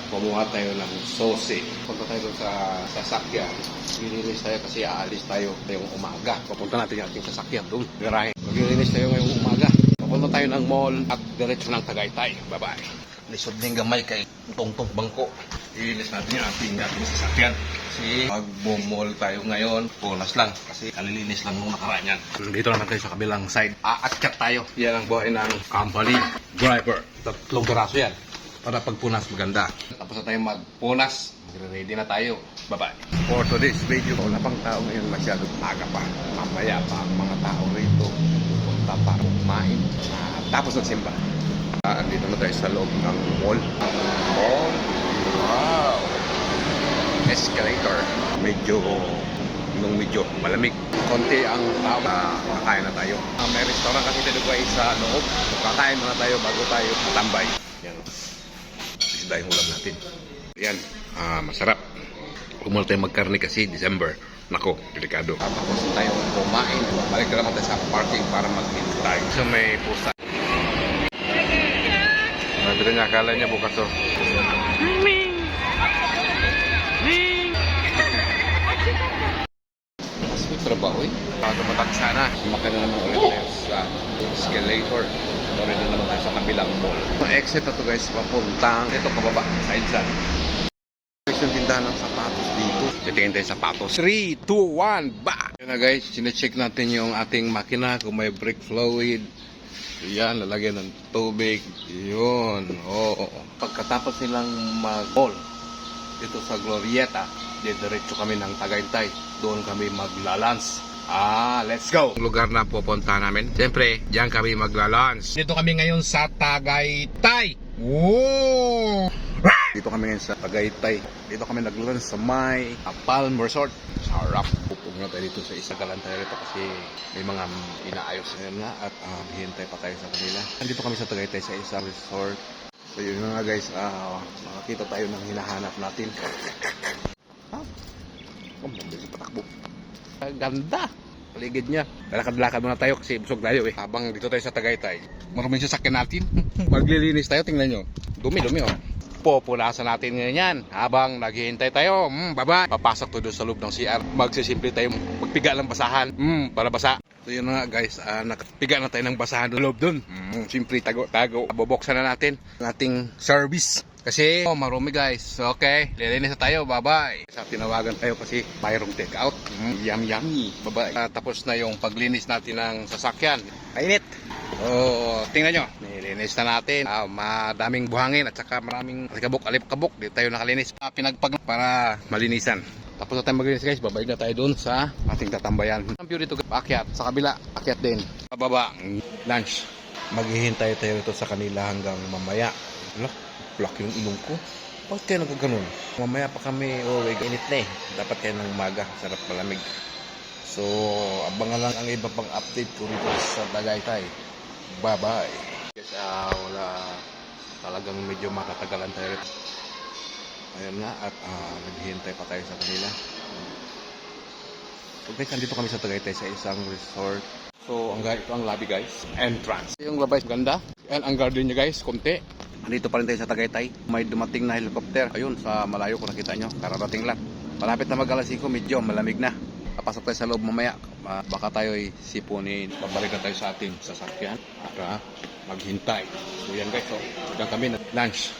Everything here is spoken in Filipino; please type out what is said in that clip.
kumuha tayo ng sosi. Punta tayo sa sasakyan. Maglilinis tayo kasi aalis tayo ngayong umaga. Papunta natin yung ating sasakyan doon. Garahe. Maglilinis tayo ngayong umaga. Papunta tayo ng mall at diretso ng Tagaytay. Bye-bye. Lisod ng gamay kay tungtong bangko. Ilinis natin yung ating sasakyan. Kasi mag-mall tayo ngayon, punas lang. Kasi kalilinis lang nung nakaraan yan. Dito naman tayo sa kabilang side. Aakyat tayo. Yan ang buhay ng company driver. 3 piraso yan. Para pagpunas maganda. Tapos na tayo magpunas. Ready na tayo. Bye-bye. For today's video, wala pang tao ngayon masyado. Aga pa. Mamaya pa ang mga tao rito. Pupunta para kumain. Tapos nagsimba. Andito na tayo sa loob ng mall. Mall. Wow. Escalator. Medyo malamig. Konti ang tao. Kakain na tayo. May restaurant kasi dito guys sa loob. Kakain muna tayo bago tayo matambay. Yan. Isda yung ulam natin. Yan. Masarap. Umul tayo magkarne kasi December. Nako, delikado. Tapos tayo kumain. Balik na naman tayo sa parking para maghintay. So may pusa. Sabi niya, akala niya bukas to. Mas may trabaho eh. Bago matagsa na. Makina naman ulit tayo sa escalator. Sorry na naman tayo sa kabilang mall. Exit na to guys, papuntang ito kababa, side side. Yung tindahan ng sapatos dito. Titingin tayo sapatos. 3, 2, 1, ba! Yun na guys, sinecheck natin yung ating makina kung may brake fluid. Yan, lalagyan ng tubig. Yun. Oo. Pagkatapos nilang mag-mall dito sa Glorieta, diretso kami ng Tagaytay. Doon kami maglalans. Let's go! Ang lugar na pupunta namin. Siyempre, diyan kami maglalans. Dito kami ngayon sa Tagaytay. Wow! Dito kami ngayon sa Tagaytay. Dito kami naglalans sa may Palm Resort. Sarap. Pupunta tayo dito sa isa galan tayo rito kasi may mga inaayos na at hihintay pa tayo sa kanila. Nandito kami sa Tagaytay sa isang resort. So yun nga guys, makakita tayo ng hinahanap natin. Mabilis sa patakbo. Ganda! Paligid niya. Lalakad-lakad muna tayo kasi busog tayo eh. Habang dito tayo sa Tagaytay, maruming sasakyan natin. Maglilinis tayo, tingnan nyo. Dumi-dumi oh. Pupunasan natin ngayon yan. Habang naghihintay tayo, bye-bye. Papasok to doon sa loob ng CR. Magsisimple tayo, magpiga ng basahan. Para basa. So yun na nga guys, nakapiga na tayo ng basahan doon loob doon. Simple tago-tago. Bubuksan na natin ang ating service. Kasi marumi guys. Okay, lilinis na tayo. Bye-bye. Sa tinawagan tayo kasi mayroong take out. Yummy. Bye-bye. Tapos na yung paglinis natin ng sasakyan. Kainit. Tingnan nyo. Nilinis na natin. Madaming buhangin at saka maraming alip-kabok. Dito tayo nakalinis. Pinagpag para malinisan. Tapos na tayo maglinis guys. Babalik na tayo dun sa ating tatambayan. Ang view dito. Akyat. Sa kabila. Akyat din. Pababa. Lunch. Maghihintay tayo dito sa kanila hanggang mamaya. Block yung ilong ko. Bakit kayo nagkaganon? Mamaya pa kami, init na eh. Dapat kayo ng umaga. Sarap malamig. So, abangan lang ang iba pang update ko rito sa Tagaytay. Bye-bye. Guys, wala talagang medyo matatagalan tayo rito. Ayun na, at naghihintay pa tayo sa kanila. So guys, nandito kami sa Tagaytay sa isang resort. So, ito ang lobby guys. Entrance. Yung labay ganda. And ang garden niya guys, konti. Nandito pa rin tayo sa Tagaytay. May dumating na helicopter. Ayun, sa malayo kung nakita nyo. Kararating lang. Malapit na mag-alas 5, medyo malamig na. Papasok tayo sa loob mamaya. Baka tayo ay sipunin. Babalik na tayo sa ating sasakyan para maghintay. So yan guys, diyan kami na lunch.